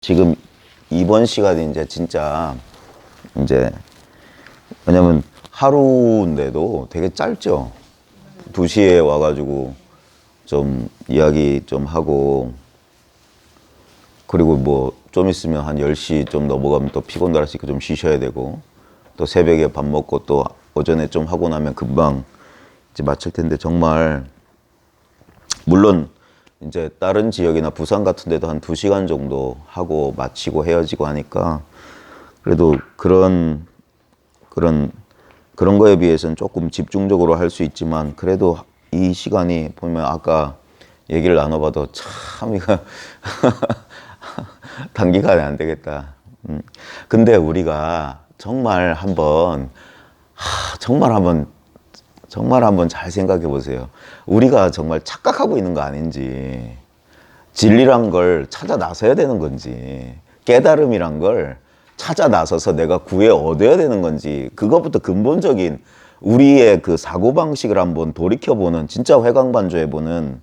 지금 이번 시간이 이제 진짜 이제 왜냐면 하루인데도 되게 짧죠. 2시에 와가지고 좀 이야기 좀 하고 그리고 뭐 좀 있으면 한 10시 좀 넘어가면 또 피곤 달았으니까 좀 쉬셔야 되고 또 새벽에 밥 먹고 또 오전에 좀 하고 나면 금방 이제 마칠 텐데 정말 물론 이제 다른 지역이나 부산 같은 데도 한 2시간 정도 하고 마치고 헤어지고 하니까 그래도 그런 거에 비해서는 조금 집중적으로 할 수 있지만 그래도 이 시간이 보면 아까 얘기를 나눠봐도 참 이거 단기간에 안 되겠다. 근데 우리가 정말 한번 정말 한번 잘 생각해 보세요. 우리가 정말 착각하고 있는 거 아닌지, 진리란 걸 찾아 나서야 되는 건지, 깨달음이란 걸 찾아 나서서 내가 구해 얻어야 되는 건지, 그것부터 근본적인 우리의 그 사고방식을 한번 돌이켜보는, 진짜 회광반조해보는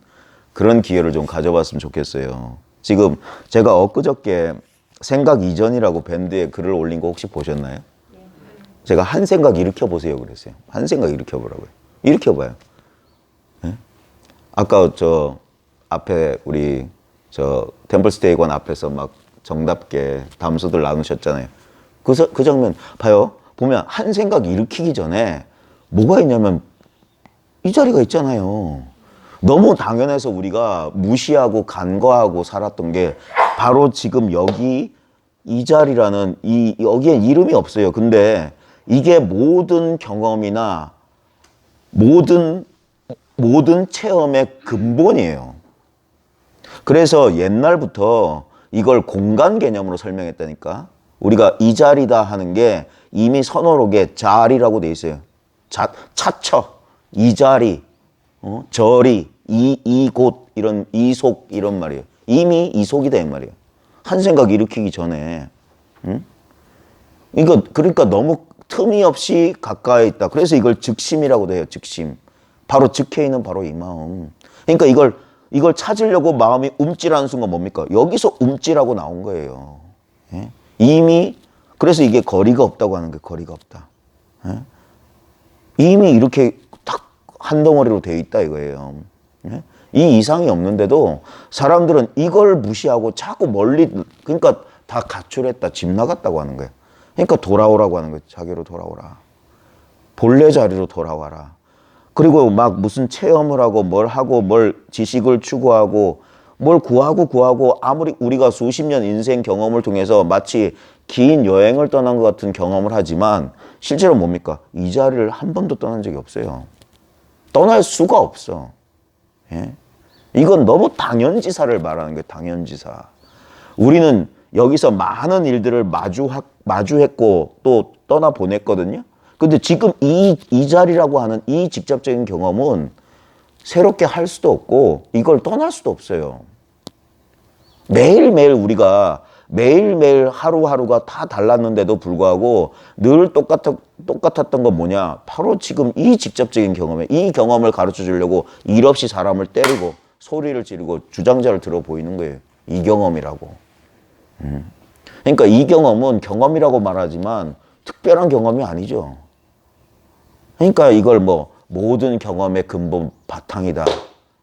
그런 기회를 좀 가져봤으면 좋겠어요. 지금 제가 엊그저께 생각 이전이라고 밴드에 글을 올린 거 혹시 보셨나요? 제가 한 생각 일으켜보세요 그랬어요. 한 생각 일으켜보라고요. 일으켜봐요. 네? 아까 저 앞에 우리 저 템플스테이관 앞에서 막 정답게 담소들 나누셨잖아요. 그 장면 봐요. 보면 한 생각 일으키기 전에 뭐가 있냐면 이 자리가 있잖아요. 너무 당연해서 우리가 무시하고 간과하고 살았던 게 바로 지금 여기 이 자리라는 여기에 이름이 없어요. 근데 이게 모든 경험이나 모든 체험의 근본이에요. 그래서 옛날부터 이걸 공간 개념으로 설명했다니까. 우리가 이 자리다 하는 게 이미 선어록에 자리라고 돼 있어요. 차처, 이 자리, 저리, 이곳, 이런 이속 이런 말이에요. 이미 이속이다 이 말이에요. 한 생각 일으키기 전에. 응? 이거 그러니까 너무 틈이 없이 가까이 있다. 그래서 이걸 즉심이라고도 해요. 즉심. 바로 즉해 있는 바로 이 마음. 그러니까 이걸 찾으려고 마음이 움찔하는 순간 뭡니까? 여기서 움찔하고 나온 거예요. 예? 이미 그래서 이게 거리가 없다고 하는 게 거리가 없다. 예? 이미 이렇게 딱 한 덩어리로 돼 있다 이거예요. 예? 이 이상이 없는데도 사람들은 이걸 무시하고 자꾸 멀리 그러니까 다 가출했다, 집 나갔다고 하는 거예요. 그러니까 돌아오라고 하는 거예요. 자기로 돌아오라. 본래 자리로 돌아와라. 그리고 막 무슨 체험을 하고 뭘 지식을 추구하고 뭘 구하고 아무리 우리가 수십 년 인생 경험을 통해서 마치 긴 여행을 떠난 것 같은 경험을 하지만 실제로 뭡니까? 이 자리를 한 번도 떠난 적이 없어요. 떠날 수가 없어. 예? 이건 너무 당연지사를 말하는 거예요. 당연지사. 우리는 여기서 많은 일들을 마주했고 또 떠나보냈거든요. 근데 지금 이 자리라고 하는 이 직접적인 경험은 새롭게 할 수도 없고 이걸 떠날 수도 없어요. 매일매일 우리가 매일매일 하루하루가 다 달랐는데도 불구하고 늘 똑같았던 건 뭐냐? 바로 지금 이 직접적인 경험에 이 경험을 가르쳐 주려고 일 없이 사람을 때리고 소리를 지르고 주장자를 들어 보이는 거예요. 이 경험이라고. 그러니까 이 경험은 경험이라고 말하지만 특별한 경험이 아니죠. 그러니까 이걸 뭐 모든 경험의 근본 바탕이다.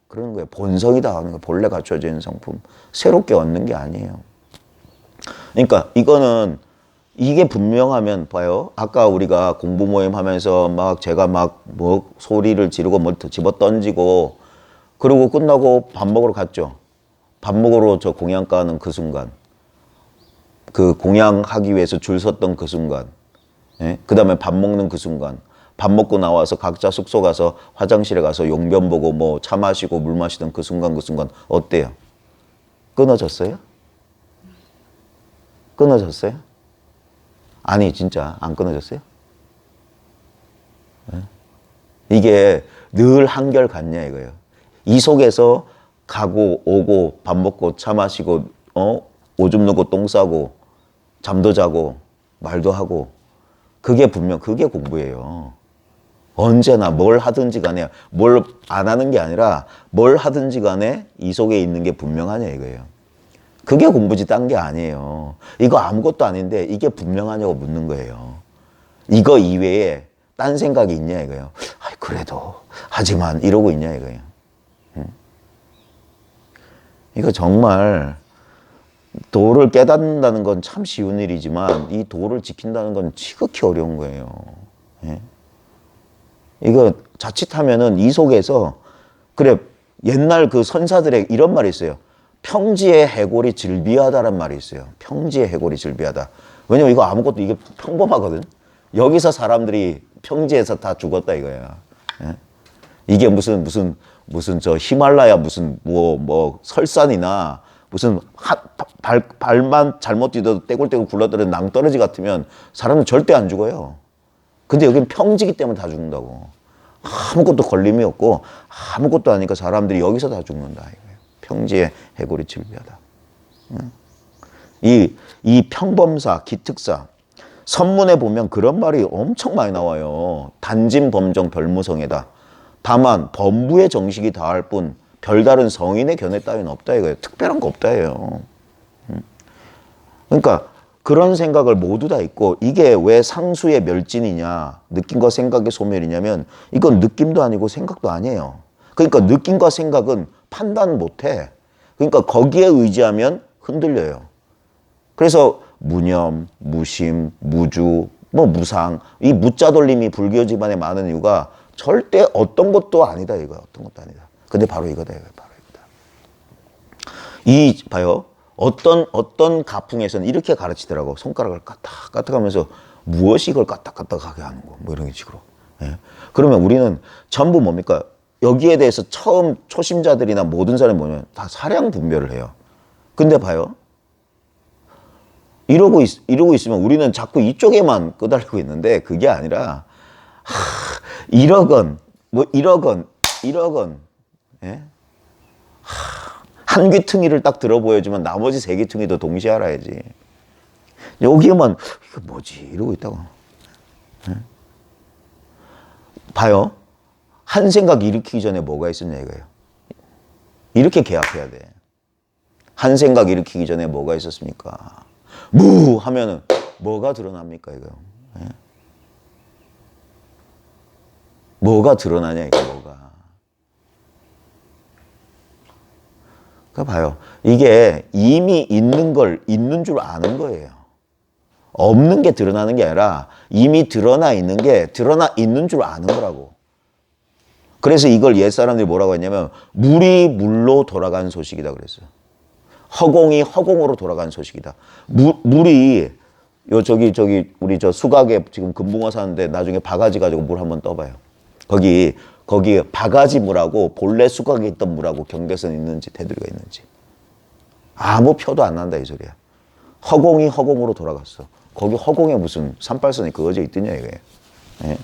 그러는 거예요. 본성이다 하는 거. 본래 갖춰져 있는 성품. 새롭게 얻는 게 아니에요. 그러니까 이거는 이게 분명하면 봐요. 아까 우리가 공부 모임 하면서 막 제가 막 뭐 소리를 지르고 뭐 집어 던지고 그러고 끝나고 밥 먹으러 갔죠. 밥 먹으러 저 공양 가는 그 순간. 그 공양하기 위해서 줄 섰던 그 순간. 예? 그 다음에 밥 먹는 그 순간. 밥 먹고 나와서 각자 숙소 가서 화장실에 가서 용변 보고 뭐 차 마시고 물 마시던 그 순간 어때요? 끊어졌어요? 끊어졌어요? 아니 진짜 안 끊어졌어요? 예? 이게 늘 한결같냐 이거예요. 이 속에서 가고 오고 밥 먹고 차 마시고 오줌 누고 똥 싸고 잠도 자고 말도 하고 그게 공부예요. 언제나 뭘 하든지 간에 뭘 안 하는 게 아니라 뭘 하든지 간에 이 속에 있는 게 분명하냐 이거예요. 그게 공부지 딴 게 아니에요. 이거 아무것도 아닌데 이게 분명하냐고 묻는 거예요. 이거 이외에 딴 생각이 있냐 이거예요. 아이, 그래도 하지만 이러고 있냐 이거예요. 이거 정말 도를 깨닫는다는 건 참 쉬운 일이지만 이 도를 지킨다는 건 지극히 어려운 거예요. 예? 이거 자칫하면은 이 속에서 그래 옛날 그 선사들의 이런 말이 있어요. 평지의 해골이 즐비하다란 말이 있어요. 평지의 해골이 즐비하다. 왜냐면 이거 아무것도 이게 평범하거든. 여기서 사람들이 평지에서 다 죽었다 이거야. 예? 이게 무슨 저 히말라야 무슨 뭐 설산이나 무슨 발만 잘못 뛰어도 떼굴떼굴 굴러들은 낭떠러지 같으면 사람은 절대 안 죽어요. 근데 여기는 평지기 때문에 다 죽는다고. 아무것도 걸림이 없고 아무것도 아니까 사람들이 여기서 다 죽는다 이거예요. 평지의 해골이 즐비하다. 이 평범사, 기특사 선문에 보면 그런 말이 엄청 많이 나와요. 단짐범정 별무성애다. 다만 범부의 정식이 다할 뿐 별다른 성인의 견해 따위는 없다 이거예요. 특별한 거 없다 이거예요. 그러니까 그런 생각을 모두 다 있고 이게 왜 상수의 멸진이냐 느낌과 생각의 소멸이냐면 이건 느낌도 아니고 생각도 아니에요. 그러니까 느낌과 생각은 판단 못해. 그러니까 거기에 의지하면 흔들려요. 그래서 무념, 무심, 무주, 뭐 무상 이 무자 돌림이 불교 집안에 많은 이유가 절대 어떤 것도 아니다 이거야. 어떤 것도 아니다. 근데 바로 이거다 이거야. 바로 이거다. 봐요. 어떤 가풍에서는 이렇게 가르치더라고. 손가락을 까딱까딱하면서 무엇이 이걸 까딱까딱하게 하는 거. 뭐 이런 식으로. 예. 그러면 우리는 전부 뭡니까? 여기에 대해서 처음 초심자들이나 모든 사람이 뭐냐면 다 사량 분별을 해요. 근데 봐요. 이러고 있으면 우리는 자꾸 이쪽에만 끄달리고 있는데 그게 아니라 1억 원, 뭐 1억 원, 1억 원. 예? 한 귀퉁이를 딱 들어 보여주면 나머지 세 귀퉁이도 동시에 알아야지. 여기에만 이거 뭐지 이러고 있다고. 예? 봐요. 한 생각 일으키기 전에 뭐가 있었냐 이거예요. 이렇게 계약해야 돼. 한 생각 일으키기 전에 뭐가 있었습니까? 무 하면은 뭐가 드러납니까 이거. 예? 뭐가 드러나냐 이거 뭐가. 그러니까 봐요. 이게 이미 있는 걸 있는 줄 아는 거예요. 없는 게 드러나는 게 아니라 이미 드러나 있는 게 드러나 있는 줄 아는 거라고. 그래서 이걸 옛 사람들이 뭐라고 했냐면 물이 물로 돌아가는 소식이다 그랬어요. 허공이 허공으로 돌아가는 소식이다. 물이 저기 우리 저 수각에 지금 금붕어 사는데 나중에 바가지 가지고 물 한번 떠봐요. 거기 바가지 물하고 본래 수각에 있던 물하고 경계선 있는지 테두리가 있는지 아무 표도 안 난다 이 소리야. 허공이 허공으로 돌아갔어. 거기 허공에 무슨 산발선이 그어져 있더냐 이거예요. 예?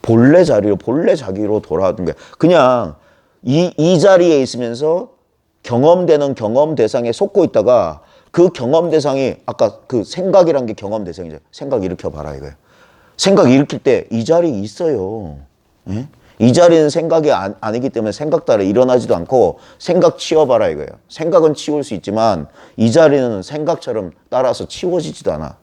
본래 자기로 돌아왔던 거야. 그냥 이 자리에 있으면서 경험되는 경험 대상에 속고 있다가 그 경험 대상이 아까 그 생각이란 게 경험 대상이죠. 생각 일으켜 봐라 이거예요. 생각 일으킬 때 이 자리에 있어요. 예? 이 자리는 생각이 아니기 때문에 생각 따라 일어나지도 않고 생각 치워봐라 이거예요. 생각은 치울 수 있지만 이 자리는 생각처럼 따라서 치워지지도 않아.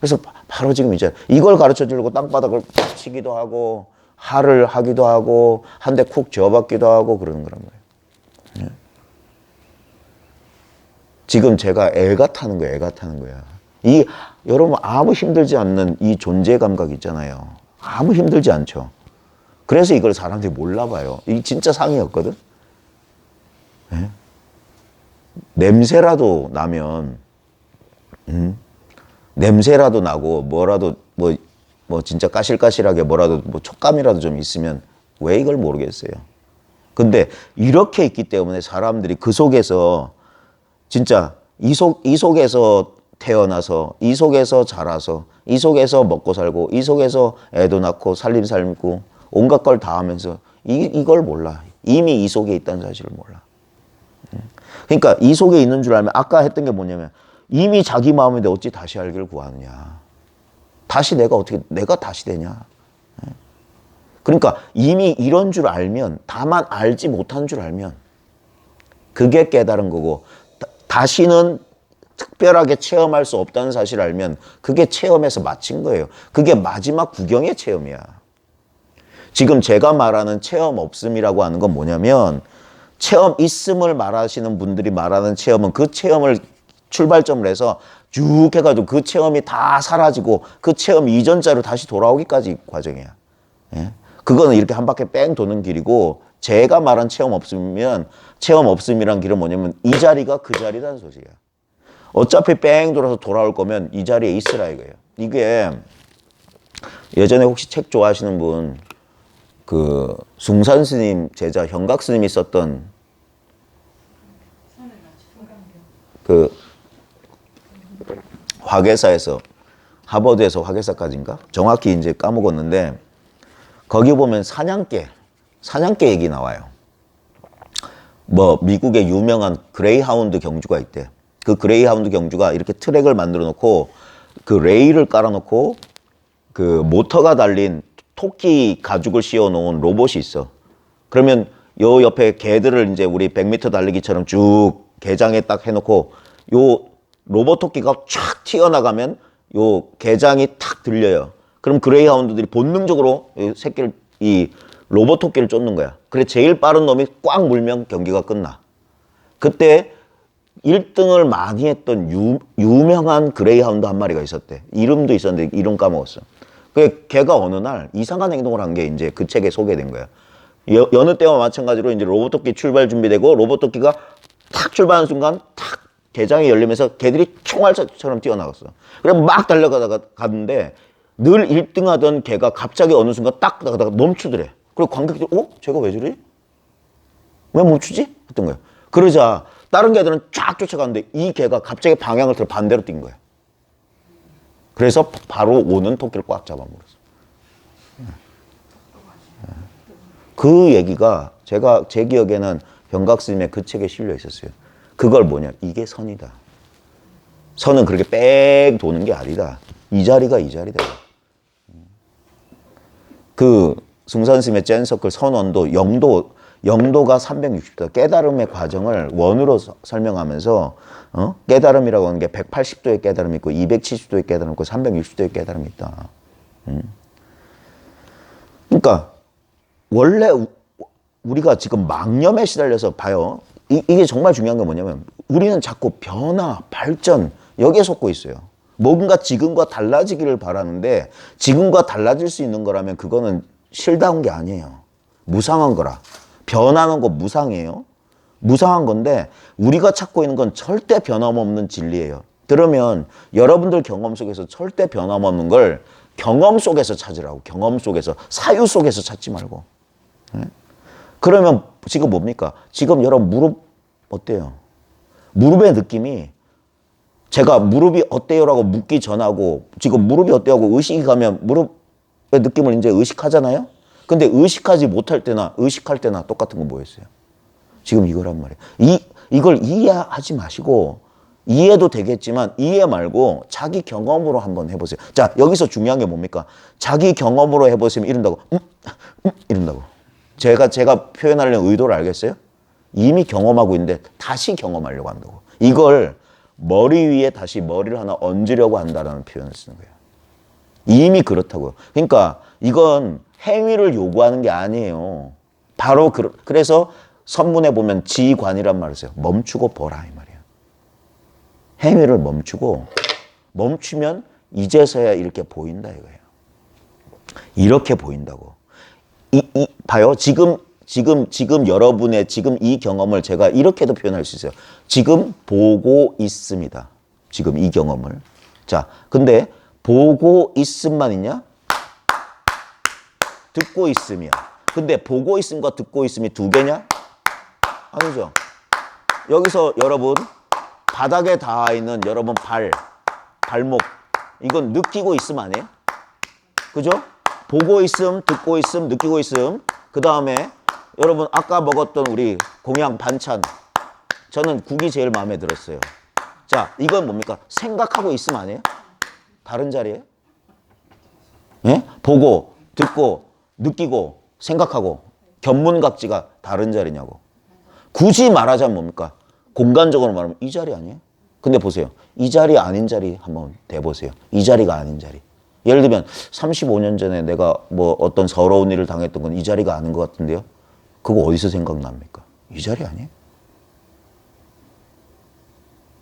그래서 바로 지금 이제 이걸 가르쳐 주려고 땅바닥을 치기도 하고 할을 하기도 하고 한 대 쿡 쥐어박기도 하고 그러는 거란 말이에요. 예. 지금 제가 애가 타는 거야. 여러분 아무 힘들지 않는 이 존재 감각 있잖아요. 아무 힘들지 않죠. 그래서 이걸 사람들이 몰라봐요. 이게 진짜 상이었거든. 예? 냄새라도 나면, 냄새라도 나고 뭐라도 뭐 진짜 까실까실하게 뭐라도 뭐 촉감이라도 좀 있으면 왜 이걸 모르겠어요. 근데 이렇게 있기 때문에 사람들이 그 속에서 진짜 이 속에서 태어나서 이 속에서 자라서 이 속에서 먹고 살고 이 속에서 애도 낳고 살림 살고 온갖 걸 다 하면서 이걸 몰라. 이미 이 속에 있다는 사실을 몰라. 그러니까 이 속에 있는 줄 알면 아까 했던 게 뭐냐면 이미 자기 마음인데 어찌 다시 알기를 구하느냐. 다시 내가 다시 되냐. 그러니까 이미 이런 줄 알면 다만 알지 못한 줄 알면 그게 깨달은 거고 다시는 특별하게 체험할 수 없다는 사실을 알면 그게 체험에서 마친 거예요. 그게 마지막 구경의 체험이야. 지금 제가 말하는 체험 없음이라고 하는 건 뭐냐면 체험 있음을 말하시는 분들이 말하는 체험은 그 체험을 출발점을 해서 쭉 해가지고 그 체험이 다 사라지고 그 체험 이전자로 다시 돌아오기까지 과정이야. 예? 그거는 이렇게 한 바퀴 뺑 도는 길이고 제가 말한 체험 없으면 체험 없음이란 길은 뭐냐면 이 자리가 그 자리라는 소식이야. 어차피 뺑 돌아서 돌아올 거면 이 자리에 있으라 이거예요. 이게 예전에 혹시 책 좋아하시는 분 그 숭산 스님 제자 현각 스님이 썼던 그 화계사에서 하버드에서 화계사까지인가? 정확히 이제 까먹었는데 거기 보면 사냥개 얘기 나와요. 뭐 미국의 유명한 그레이하운드 경주가 있대. 그 그레이하운드 경주가 이렇게 트랙을 만들어 놓고 그 레일을 깔아 놓고 그 모터가 달린 토끼 가죽을 씌워 놓은 로봇이 있어. 그러면 요 옆에 개들을 이제 우리 100m 달리기처럼 쭉 개장에 딱 해놓고 요 로봇 토끼가 촥 튀어나가면 요 개장이 탁 들려요. 그럼 그레이하운드들이 본능적으로 새끼를 이 로봇 토끼를 쫓는 거야. 그래 제일 빠른 놈이 꽉 물면 경기가 끝나. 그때 1등을 많이 했던 유명한 그레이하운드 한 마리가 있었대. 이름도 있었는데 이름 까먹었어. 그 걔가 어느 날 이상한 행동을 한 게 이제 그 책에 소개된 거야. 여느 때와 마찬가지로 이제 로봇토끼 출발 준비되고 로봇토끼가 탁 출발하는 순간 탁 개장이 열리면서 걔들이 총알처럼 뛰어나갔어. 그래 막 달려가다가 갔는데 늘 1등 하던 걔가 갑자기 어느 순간 딱 나가다가 멈추더래. 그리고 관객들이 쟤가 왜 저러지? 왜 멈추지? 했던 거야. 그러자 다른 개들은 쫙 쫓아가는데 이 개가 갑자기 방향을 틀어 반대로 뛴 거야. 그래서 바로 오는 토끼를 꽉 잡아먹었어. 그 얘기가 제 기억에는 현각 스님의 그 책에 실려 있었어요. 그걸 뭐냐? 이게 선이다. 선은 그렇게 빽 도는 게 아니다. 이 자리가 이 자리다. 그 숭산 스님의 젠서클 선원도 영도가 360도 깨달음의 과정을 원으로 설명하면서 깨달음이라고 하는 게 180도의 깨달음이 있고 270도의 깨달음이 있고 360도의 깨달음이 있다. 그러니까 원래 우리가 지금 망념에 시달려서 봐요. 이게 정말 중요한 게 뭐냐면 우리는 자꾸 변화, 발전 여기에 속고 있어요. 뭔가 지금과 달라지기를 바라는데 지금과 달라질 수 있는 거라면 그거는 실다운 게 아니에요. 무상한 거라. 변하는 거 무상이에요. 무상한 건데 우리가 찾고 있는 건 절대 변함없는 진리예요. 그러면 여러분들 경험 속에서 절대 변함없는 걸 경험 속에서 찾으라고. 경험 속에서. 사유 속에서 찾지 말고. 그러면 지금 뭡니까? 지금 여러분 무릎 어때요? 무릎의 느낌이 제가 무릎이 어때요라고 묻기 전하고 지금 무릎이 어때요하고 의식이 가면 무릎의 느낌을 이제 의식하잖아요? 근데 의식하지 못할 때나 의식할 때나 똑같은 건 뭐였어요? 지금 이거란 말이에요. 이걸 이해하지 마시고 이해도 되겠지만 이해 말고 자기 경험으로 한번 해보세요. 자, 여기서 중요한 게 뭡니까? 자기 경험으로 해보시면 이런다고. 이런다고. 제가 표현하려는 의도를 알겠어요? 이미 경험하고 있는데 다시 경험하려고 한다고. 이걸 머리 위에 다시 머리를 하나 얹으려고 한다는 표현을 쓰는 거예요. 이미 그렇다고요. 그러니까 이건 행위를 요구하는 게 아니에요. 바로 그래서 선문에 보면 지관이란 말을 써요. 멈추고 보라 이 말이에요. 행위를 멈추면 이제서야 이렇게 보인다 이거예요. 이렇게 보인다고. 봐요. 지금 여러분의 지금 이 경험을 제가 이렇게도 표현할 수 있어요. 지금 보고 있습니다. 지금 이 경험을. 자, 근데 보고 있음만 있냐? 듣고 있음이야. 근데 보고 있음과 듣고 있음이 두 개냐? 아니죠. 여기서 여러분 바닥에 닿아 있는 여러분 발목 이건 느끼고 있음 아니에요? 그죠? 보고 있음, 듣고 있음, 느끼고 있음. 그 다음에 여러분 아까 먹었던 우리 공양 반찬 저는 국이 제일 마음에 들었어요. 자, 이건 뭡니까? 생각하고 있음 아니에요? 다른 자리에? 예? 보고, 듣고, 느끼고, 생각하고 견문각지가 다른 자리냐고. 굳이 말하자면 뭡니까? 공간적으로 말하면 이 자리 아니에요? 근데 보세요. 이 자리 아닌 자리 한번 대보세요. 이 자리가 아닌 자리. 예를 들면 35년 전에 내가 뭐 어떤 서러운 일을 당했던 건 이 자리가 아닌 것 같은데요. 그거 어디서 생각납니까? 이 자리 아니에요?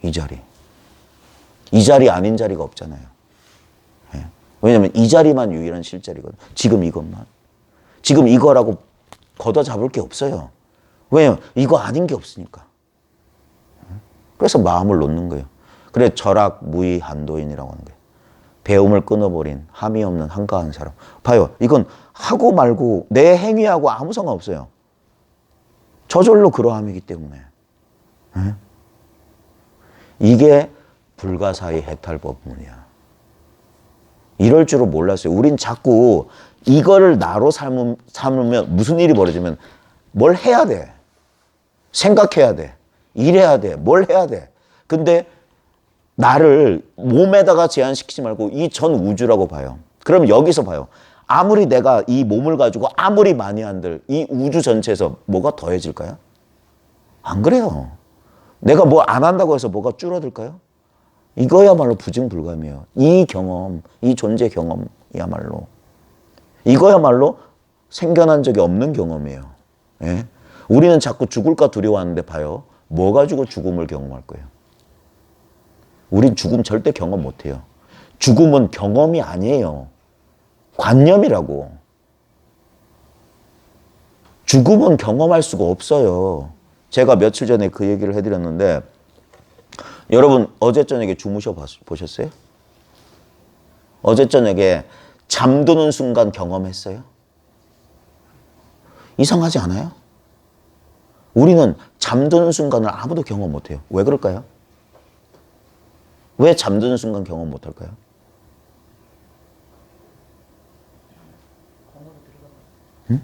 이 자리. 이 자리 아닌 자리가 없잖아요. 예. 왜냐하면 이 자리만 유일한 실자리거든. 지금 이것만. 지금 이거라고 걷어 잡을 게 없어요. 왜냐하면 이거 아닌 게 없으니까. 그래서 마음을 놓는 거예요. 그래 절악, 무의, 한도인이라고 하는 거예요. 배움을 끊어버린 함이 없는 한가한 사람. 봐요. 이건 하고 말고 내 행위하고 아무 상관없어요. 저절로 그러함이기 때문에. 네? 이게 불가사의 해탈법문이야. 이럴 줄은 몰랐어요. 우린 자꾸 이거를 나로 삼으면 무슨 일이 벌어지면 뭘 해야 돼. 생각해야 돼. 일해야 돼. 뭘 해야 돼. 근데 나를 몸에다가 제한시키지 말고 이 전 우주라고 봐요. 그럼 여기서 봐요. 아무리 내가 이 몸을 가지고 아무리 많이 한들 이 우주 전체에서 뭐가 더해질까요? 안 그래요. 내가 뭐 안 한다고 해서 뭐가 줄어들까요? 이거야말로 부증불감이에요. 이 경험, 이 존재 경험이야말로. 이거야말로 생겨난 적이 없는 경험이에요. 예? 우리는 자꾸 죽을까 두려워하는데 봐요. 뭐 가지고 죽음을 경험할 거예요? 우린 죽음 절대 경험 못해요. 죽음은 경험이 아니에요. 관념이라고. 죽음은 경험할 수가 없어요. 제가 며칠 전에 그 얘기를 해드렸는데 여러분 어제 저녁에 주무셔 보셨어요? 어제 저녁에 잠드는 순간 경험했어요? 이상하지 않아요? 우리는 잠드는 순간을 아무도 경험 못해요. 왜 그럴까요? 왜 잠드는 순간 경험 못할까요? 응?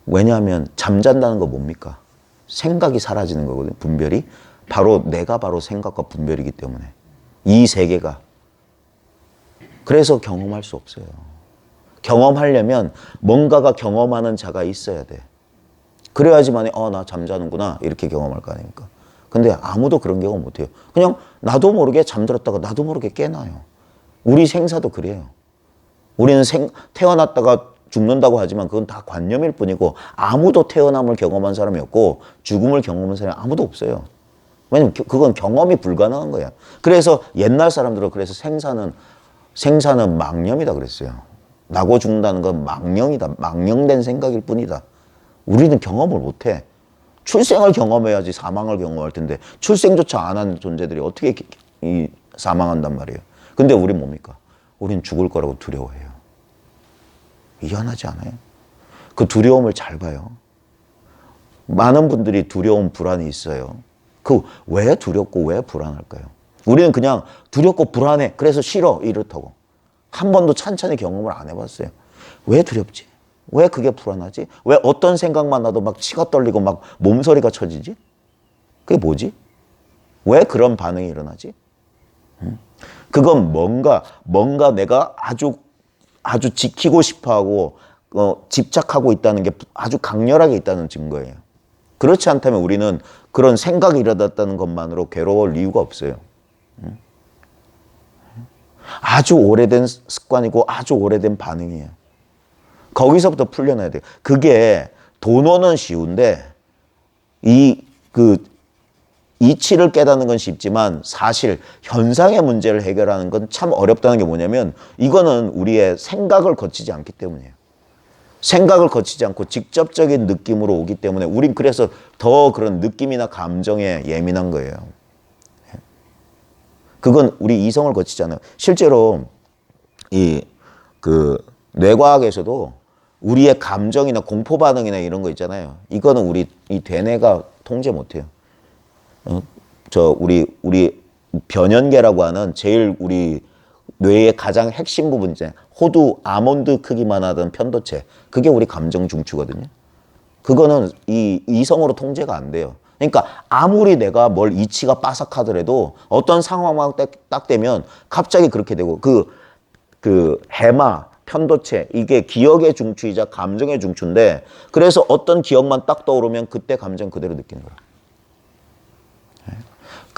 왜냐하면 잠잔다는 거 뭡니까? 생각이 사라지는 거거든요. 분별이. 바로 내가 바로 생각과 분별이기 때문에. 이 세계가. 그래서 경험할 수 없어요. 경험하려면 뭔가가 경험하는 자가 있어야 돼. 그래야지만 나 잠자는구나 이렇게 경험할 거 아닙니까? 근데 아무도 그런 경험 못해요. 그냥 나도 모르게 잠들었다가 나도 모르게 깨나요. 우리 생사도 그래요. 우리는 태어났다가 죽는다고 하지만 그건 다 관념일 뿐이고 아무도 태어남을 경험한 사람이 없고 죽음을 경험한 사람이 아무도 없어요. 왜냐면 그건 경험이 불가능한 거야. 그래서 옛날 사람들은 그래서 생사는 망념이다 그랬어요. 나고 죽는다는 건 망령이다. 망령된 생각일 뿐이다. 우리는 경험을 못해. 출생을 경험해야지 사망을 경험할 텐데 출생조차 안 한 존재들이 어떻게 사망한단 말이에요. 근데 우린 뭡니까? 우린 죽을 거라고 두려워해요. 희한하지 않아요? 그 두려움을 잘 봐요. 많은 분들이 두려움, 불안이 있어요. 그 왜 두렵고 왜 불안할까요? 우리는 그냥 두렵고 불안해. 그래서 싫어. 이렇다고. 한 번도 찬찬히 경험을 안 해봤어요. 왜 두렵지? 왜 그게 불안하지? 왜 어떤 생각만 나도 막 치가 떨리고 막 몸서리가 쳐지지? 그게 뭐지? 왜 그런 반응이 일어나지? 그건 뭔가 내가 아주 지키고 싶어하고 집착하고 있다는 게 아주 강렬하게 있다는 증거예요. 그렇지 않다면 우리는 그런 생각이 일어났다는 것만으로 괴로울 이유가 없어요. 아주 오래된 습관이고 아주 오래된 반응이에요. 거기서부터 풀려나야 돼요. 그게 돈어는 쉬운데 이치를 깨닫는 건 쉽지만 사실 현상의 문제를 해결하는 건 참 어렵다는 게 뭐냐면 이거는 우리의 생각을 거치지 않기 때문이에요. 생각을 거치지 않고 직접적인 느낌으로 오기 때문에 우린 그래서 더 그런 느낌이나 감정에 예민한 거예요. 그건 우리 이성을 거치지 않아요. 실제로 뇌과학에서도 우리의 감정이나 공포 반응이나 이런 거 있잖아요. 이거는 우리 이 대뇌가 통제 못해요. 우리 변연계라고 하는 제일 우리 뇌의 가장 핵심 부분 이제 호두 아몬드 크기만 하던 편도체. 그게 우리 감정 중추거든요. 그거는 이 이성으로 통제가 안 돼요. 그러니까 아무리 내가 뭘 이치가 빠삭하더라도 어떤 상황만 딱 되면 갑자기 그렇게 되고 그 해마 편도체 이게 기억의 중추이자 감정의 중추인데 그래서 어떤 기억만 딱 떠오르면 그때 감정 그대로 느끼는 거야.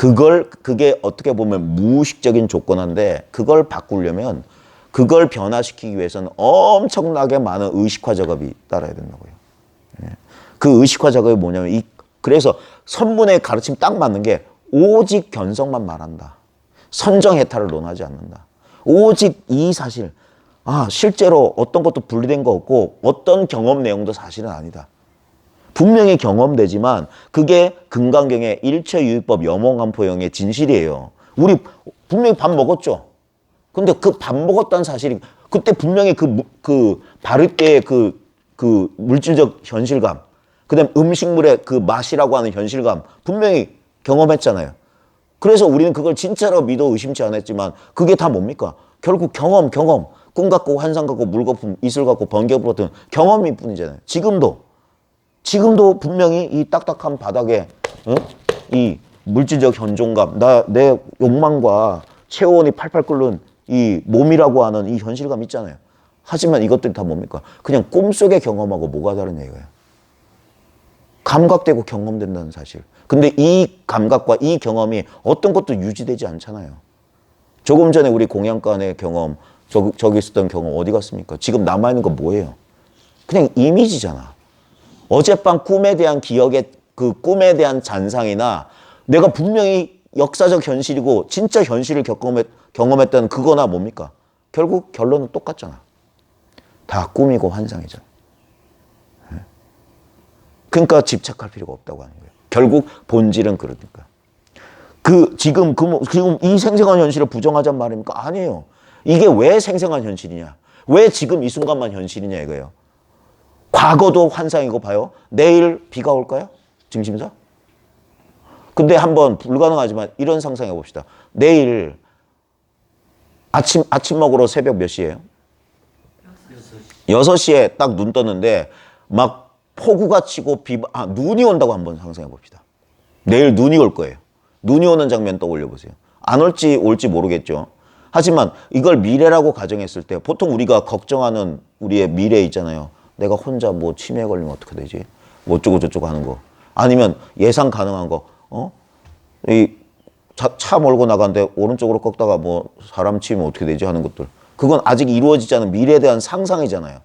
그게 어떻게 보면 무의식적인 조건인데 그걸 바꾸려면 그걸 변화시키기 위해서는 엄청나게 많은 의식화 작업이 따라야 된다고요. 그 의식화 작업이 뭐냐면 그래서 선문의 가르침 딱 맞는 게 오직 견성만 말한다. 선정해탈을 논하지 않는다. 오직 이 사실, 실제로 어떤 것도 분리된 거 없고 어떤 경험 내용도 사실은 아니다. 분명히 경험되지만 그게 금강경의 일체유의법 염원간포형의 진실이에요. 우리 분명히 밥 먹었죠. 근데 그 밥 먹었다는 사실이 그때 분명히 바를 때의 그 물질적 현실감, 그다음 음식물의 그 맛이라고 하는 현실감 분명히 경험했잖아요. 그래서 우리는 그걸 진짜로 믿어 의심치 않았지만 그게 다 뭡니까? 결국 경험. 꿈 같고 환상 같고 물거품, 이슬 같고 번개 불었던 경험일 뿐이잖아요. 지금도 분명히 이 딱딱한 바닥에 이 물질적 현존감, 내 욕망과 체온이 팔팔 끓는 이 몸이라고 하는 이 현실감 있잖아요. 하지만 이것들이 다 뭡니까? 그냥 꿈속의 경험하고 뭐가 다르냐 이거예요. 감각되고 경험된다는 사실. 근데 이 감각과 이 경험이 어떤 것도 유지되지 않잖아요. 조금 전에 우리 공양간의 경험, 저기 있었던 경험 어디 갔습니까? 지금 남아있는 건 뭐예요? 그냥 이미지잖아. 어젯밤 꿈에 대한 기억의 그 꿈에 대한 잔상이나 내가 분명히 역사적 현실이고 진짜 현실을 경험했다는 그거나 뭡니까? 결국 결론은 똑같잖아. 다 꿈이고 환상이잖아. 그러니까 집착할 필요가 없다고 하는 거예요. 결국 본질은 그러니까. 지금 이 생생한 현실을 부정하자는 말입니까? 아니에요. 이게 왜 생생한 현실이냐? 왜 지금 이 순간만 현실이냐 이거예요. 과거도 환상이고 봐요. 내일 비가 올까요? 증심사? 근데 한번 불가능하지만 이런 상상해 봅시다. 내일 아침 먹으러 새벽 몇 시예요? 6시에 딱 눈 떴는데 막 폭우가 치고 눈이 온다고 한번 상상해 봅시다. 내일 눈이 올 거예요. 눈이 오는 장면 떠올려 보세요. 안 올지 모르겠죠. 하지만 이걸 미래라고 가정했을 때 보통 우리가 걱정하는 우리의 미래 있잖아요. 내가 혼자 뭐 치매에 걸리면 어떻게 되지? 뭐 어쩌고 저쩌고 하는 거. 아니면 예상 가능한 거. 차 몰고 나가는데 오른쪽으로 꺾다가 뭐 사람 치면 어떻게 되지 하는 것들. 그건 아직 이루어지지 않은 미래에 대한 상상이잖아요.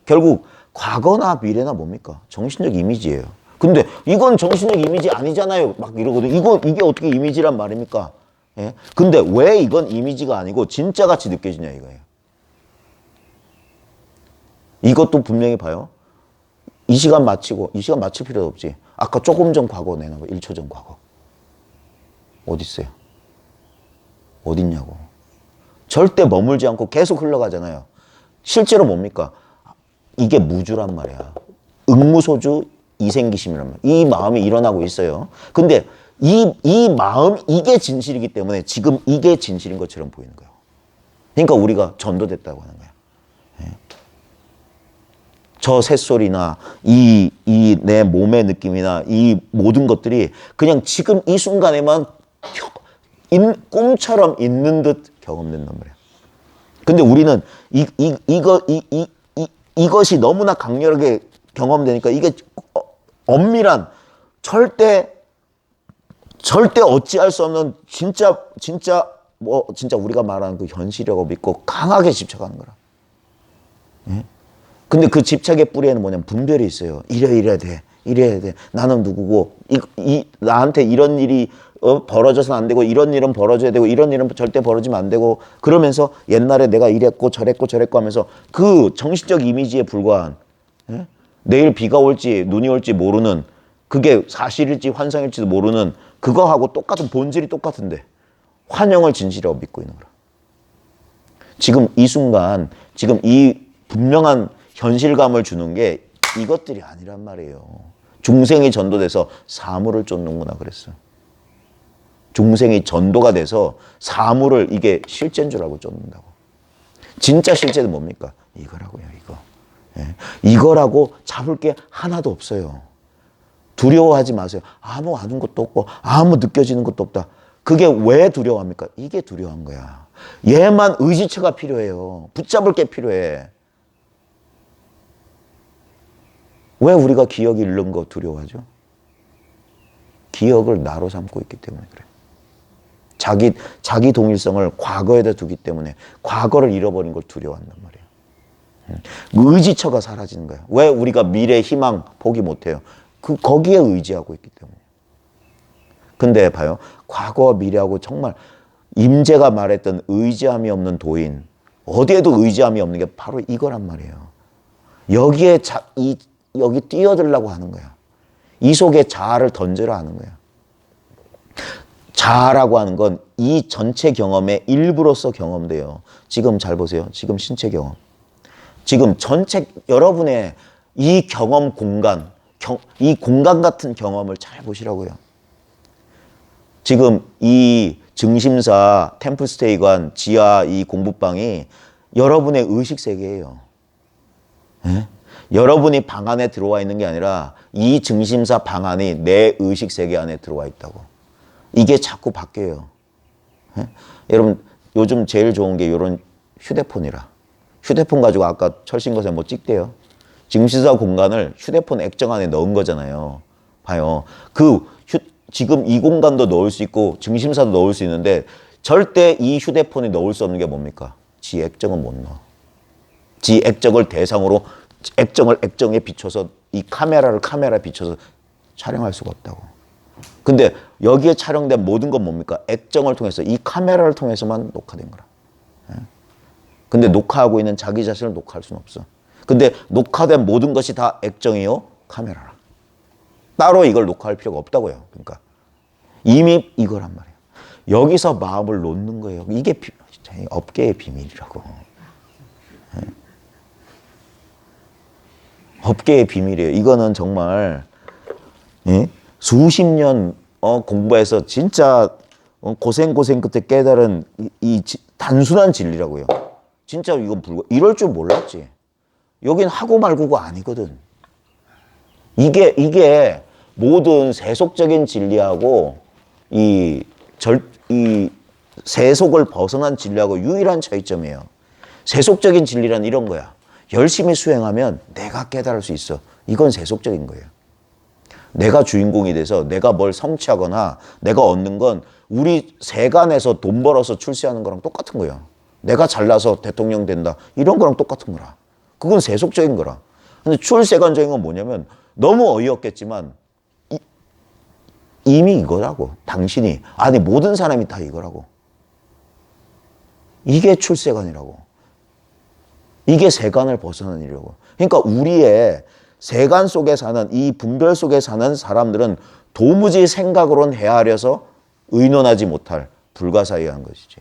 결국 과거나 미래나 뭡니까? 정신적 이미지예요. 근데 이건 정신적 이미지 아니잖아요. 막 이러거든요. 이게 어떻게 이미지란 말입니까? 예? 근데 왜 이건 이미지가 아니고 진짜같이 느껴지냐 이거예요. 이것도 분명히 봐요. 이 시간 마칠 필요도 없지. 아까 조금 전 과거 내는 거, 1초 전 과거. 어디 있어요? 어딨냐고. 절대 머물지 않고 계속 흘러가잖아요. 실제로 뭡니까? 이게 무주란 말이야. 응무소주 이생기심이란 말이야. 이 마음이 일어나고 있어요. 근데 이 마음, 이게 진실이기 때문에 지금 이게 진실인 것처럼 보이는 거예요. 그러니까 우리가 전도됐다고 하는 거야. 저 새소리나 이 내 몸의 느낌이나 이 모든 것들이 그냥 지금 이 순간에만 꿈처럼 있는 듯 경험된단 말이야. 근데 우리는 이것이 너무나 강렬하게 경험되니까 이게 엄밀한 절대 어찌할 수 없는 진짜 우리가 말하는 그 현실이라고 믿고 강하게 집착하는 거라. 예? 근데 그 집착의 뿌리에는 뭐냐면 분별이 있어요. 이래야 돼. 나는 누구고 나한테 이런 일이 벌어져서는 안 되고 이런 일은 벌어져야 되고 이런 일은 절대 벌어지면 안 되고 그러면서 옛날에 내가 이랬고 저랬고 하면서 그 정신적 이미지에 불과한 내일 비가 올지 눈이 올지 모르는 그게 사실일지 환상일지도 모르는 그거하고 똑같은 본질이 똑같은데 환영을 진실이라고 믿고 있는 거라. 지금 이 순간 지금 이 분명한 현실감을 주는 게 이것들이 아니란 말이에요. 중생이 전도돼서 사물을 쫓는구나 그랬어. 중생이 전도가 돼서 사물을 이게 실제인 줄 알고 쫓는다고. 진짜 실제는 뭡니까? 이거라고요, 이거. 예. 이거라고 잡을 게 하나도 없어요. 두려워하지 마세요. 아무 아는 것도 없고 아무 느껴지는 것도 없다. 그게 왜 두려워합니까? 이게 두려워한 거야. 얘만 의지처가 필요해요. 붙잡을 게 필요해. 왜 우리가 기억이 잃는 거 두려워하죠? 기억을 나로 삼고 있기 때문에 그래. 자기 동일성을 과거에다 두기 때문에 과거를 잃어버린 걸 두려워한단 말이에요. 의지처가 사라지는 거예요. 왜 우리가 미래, 희망 포기 못해요? 거기에 의지하고 있기 때문에. 근데 봐요. 과거와 미래하고 정말 임재가 말했던 의지함이 없는 도인, 어디에도 의지함이 없는 게 바로 이거란 말이에요. 여기에 여기 뛰어들라고 하는 거야. 이 속에 자아를 던져라 하는 거야. 자아라고 하는 건 이 전체 경험의 일부로서 경험돼요. 지금 잘 보세요. 지금 신체 경험. 지금 전체 여러분의 이 경험 공간, 이 공간 같은 경험을 잘 보시라고요. 지금 이 증심사 템플스테이관 지하 이 공부방이 여러분의 의식 세계예요. 네? 여러분이 방 안에 들어와 있는 게 아니라 이 증심사 방 안이 내 의식 세계 안에 들어와 있다고. 이게 자꾸 바뀌어요. 네? 여러분 요즘 제일 좋은 게 이런 휴대폰이라. 휴대폰 가지고 아까 철신것에 뭐 찍대요. 증심사 공간을 휴대폰 액정 안에 넣은 거잖아요. 봐요. 지금 이 공간도 넣을 수 있고 증심사도 넣을 수 있는데 절대 이 휴대폰이 넣을 수 없는 게 뭡니까? 지 액정은 못 넣어. 지 액정을 대상으로 액정에 비춰서 이 카메라에 비춰서 촬영할 수가 없다고. 근데 여기에 촬영된 모든 건 뭡니까? 액정을 통해서 이 카메라를 통해서만 녹화된 거라. 근데 녹화하고 있는 자기 자신을 녹화할 수는 없어. 근데 녹화된 모든 것이 다 액정이요? 카메라라. 따로 이걸 녹화할 필요가 없다고요. 그러니까 이미 이거란 말이에요. 여기서 마음을 놓는 거예요. 이게 업계의 비밀이라고. 업계의 비밀이에요. 이거는 정말 수십 년 공부해서 진짜 고생 끝에 깨달은 이 단순한 진리라고요. 진짜 이건 이럴 줄 몰랐지. 여긴 하고 말고가 아니거든. 이게 모든 세속적인 진리하고 이 세속을 벗어난 진리하고 유일한 차이점이에요. 세속적인 진리란 이런 거야. 열심히 수행하면 내가 깨달을 수 있어. 이건 세속적인 거예요. 내가 주인공이 돼서 내가 뭘 성취하거나 내가 얻는 건 우리 세간에서 돈 벌어서 출세하는 거랑 똑같은 거예요. 내가 잘나서 대통령 된다. 이런 거랑 똑같은 거라. 그건 세속적인 거라. 근데 출세관적인 건 뭐냐면 너무 어이없겠지만 이미 이거라고. 당신이 아니 모든 사람이 다 이거라고. 이게 출세관이라고. 이게 세간을 벗어나는 일이라고. 그러니까 우리의 세간 속에 사는 이 분별 속에 사는 사람들은 도무지 생각으로는 헤아려서 의논하지 못할 불가사의한 것이지.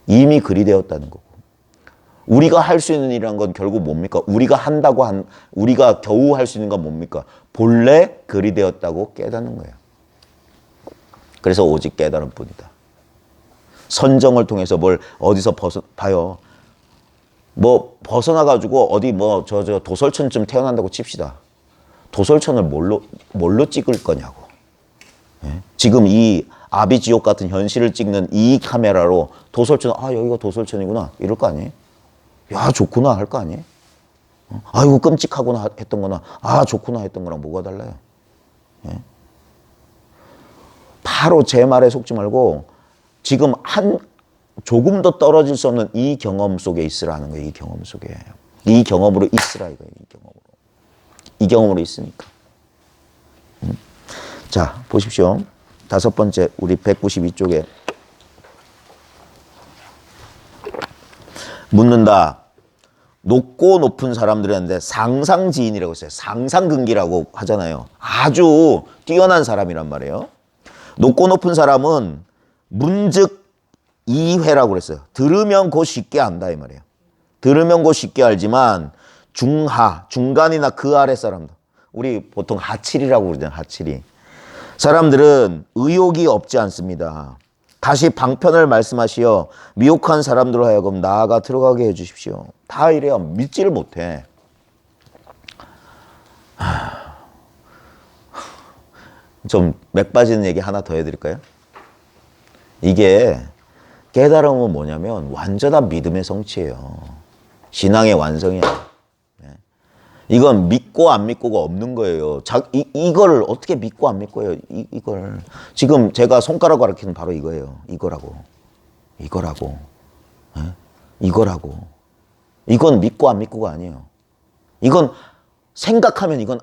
이미 그리 되었다는 거고. 우리가 할 수 있는 일이란 건 결국 뭡니까? 우리가 겨우 할 수 있는 건 뭡니까? 본래 그리 되었다고 깨닫는 거예요. 그래서 오직 깨달은 뿐이다. 선정을 통해서 뭘 어디서 봐요. 뭐 벗어나가지고 어디 저 도솔천쯤 태어난다고 칩시다. 도솔천을 뭘로 찍을 거냐고. 예? 지금 이 아비지옥 같은 현실을 찍는 이 카메라로 도솔천, 여기가 도솔천이구나. 이럴 거 아니에요? 야, 좋구나. 할 거 아니에요? 아이고, 끔찍하구나 했던 거나, 좋구나 했던 거랑 뭐가 달라요? 예? 바로 제 말에 속지 말고, 지금 조금도 떨어질 수 없는 이 경험 속에 있으라는 거예요. 이 경험 속에. 이 경험으로 있으라 이거예요. 이 경험으로. 이 경험으로 있으니까. 자, 보십시오. 5번째, 우리 192쪽에. 묻는다. 높고 높은 사람들이었는데 상상지인이라고 했어요. 상상근기라고 하잖아요. 아주 뛰어난 사람이란 말이에요. 높고 높은 사람은 문즉 이회라고 그랬어요. 들으면 곧 쉽게 안다 이 말이에요. 들으면 곧 쉽게 알지만 중간이나 그 아래 사람들. 우리 보통 하칠이라고 그러잖아요. 하칠이. 사람들은 의욕이 없지 않습니다. 다시 방편을 말씀하시어 미혹한 사람들로 하여금 나아가 들어가게 해주십시오. 다 이래요. 믿지를 못해. 좀 맥 빠지는 얘기 하나 더 해드릴까요? 이게 깨달음은 뭐냐면 완전한 믿음의 성취예요. 신앙의 완성이야. 이건 믿고 안 믿고가 없는 거예요. 이걸 어떻게 믿고 안 믿고요? 이걸. 지금 제가 손가락 가리키는 바로 이거예요. 이거라고. 이거라고. 예? 이거라고. 이건 믿고 안 믿고가 아니에요. 이건 생각하면 이거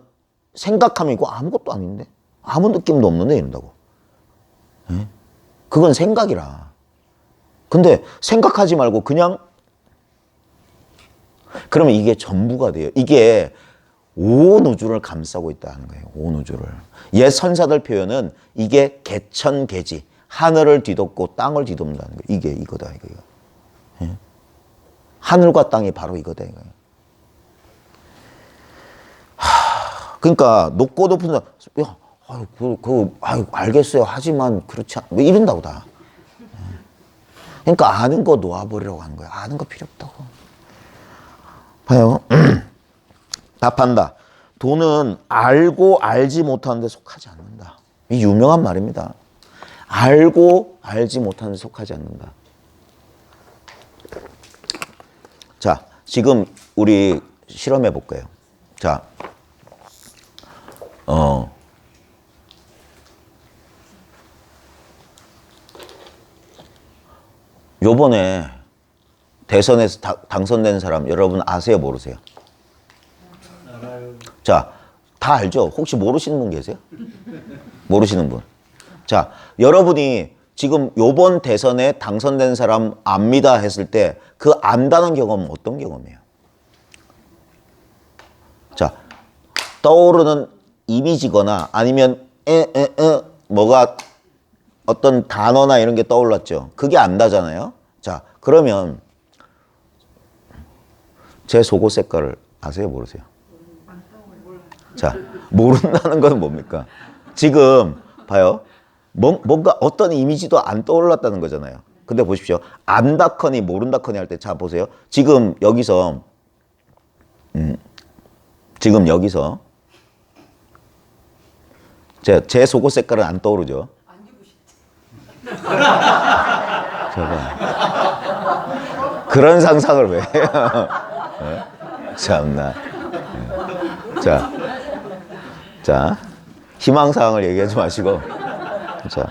아무것도 아닌데? 아무 느낌도 없는데 이런다고. 예? 그건 생각이라. 근데 생각하지 말고 그냥 그러면 이게 전부가 돼요. 이게 온 우주를 감싸고 있다는 거예요. 온 우주를. 옛 선사들 표현은 이게 개천개지. 하늘을 뒤덮고 땅을 뒤덮는다는 거예요. 이게 이거다 이거예요. 예? 하늘과 땅이 바로 이거다 이거예요. 그러니까 높고 높은 사람, 야, 알겠어요. 하지만 그렇지 않, 왜 이런다고 다. 그러니까 아는 거 놓아버리라고 하는 거야. 아는 거 필요 없다고. 봐요. 답한다. 돈은 알고 알지 못하는 데 속하지 않는다. 이 유명한 말입니다. 알고 알지 못하는 데 속하지 않는다. 자, 지금 우리 실험해 볼게요. 자, 요번에 대선에서 당선된 사람 여러분 아세요? 모르세요? 알아요. 자, 다 알죠? 혹시 모르시는 분 계세요? 모르시는 분. 자, 여러분이 지금 요번 대선에 당선된 사람 압니다 했을 때 그 안다는 경험은 어떤 경험이에요? 자, 떠오르는 이미지거나 아니면 뭐가 어떤 단어나 이런 게 떠올랐죠. 그게 안다잖아요. 자, 그러면 제 속옷 색깔을 아세요? 모르세요? 자, 모른다는 건 뭡니까? 지금 봐요. 뭔가 어떤 이미지도 안 떠올랐다는 거잖아요. 근데 보십시오. 안다커니 모른다커니 할 때 자 보세요. 지금 여기서 제 속옷 색깔은 안 떠오르죠? 저봐. 그런 상상을 왜 해요? 네? 참나. 자, 희망사항을 얘기하지 마시고. 자,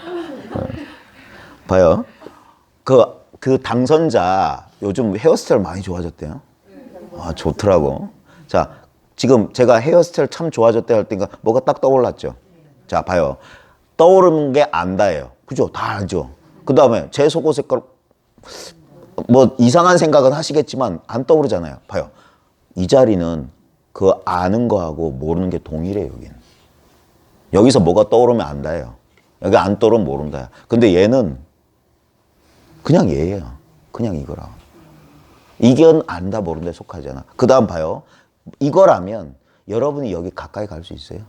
봐요. 그 당선자 요즘 헤어스타일 많이 좋아졌대요. 아, 좋더라고. 자, 지금 제가 헤어스타일 참 좋아졌대 할 때가 뭐가 딱 떠올랐죠. 자, 봐요. 떠오르는 게 안다예요. 그죠? 다 알죠. 그 다음에 제 속옷 색깔 뭐 이상한 생각은 하시겠지만 안 떠오르잖아요. 봐요. 이 자리는 그 아는 거하고 모르는 게 동일해요. 여기는. 여기서 뭐가 떠오르면 안다예요. 여기 안 떠오르면 모른다. 근데 얘는 그냥 얘예요. 그냥 이거라. 이건 안다 모른다 속하잖아. 그 다음 봐요. 이거라면 여러분이 여기 가까이 갈 수 있어요?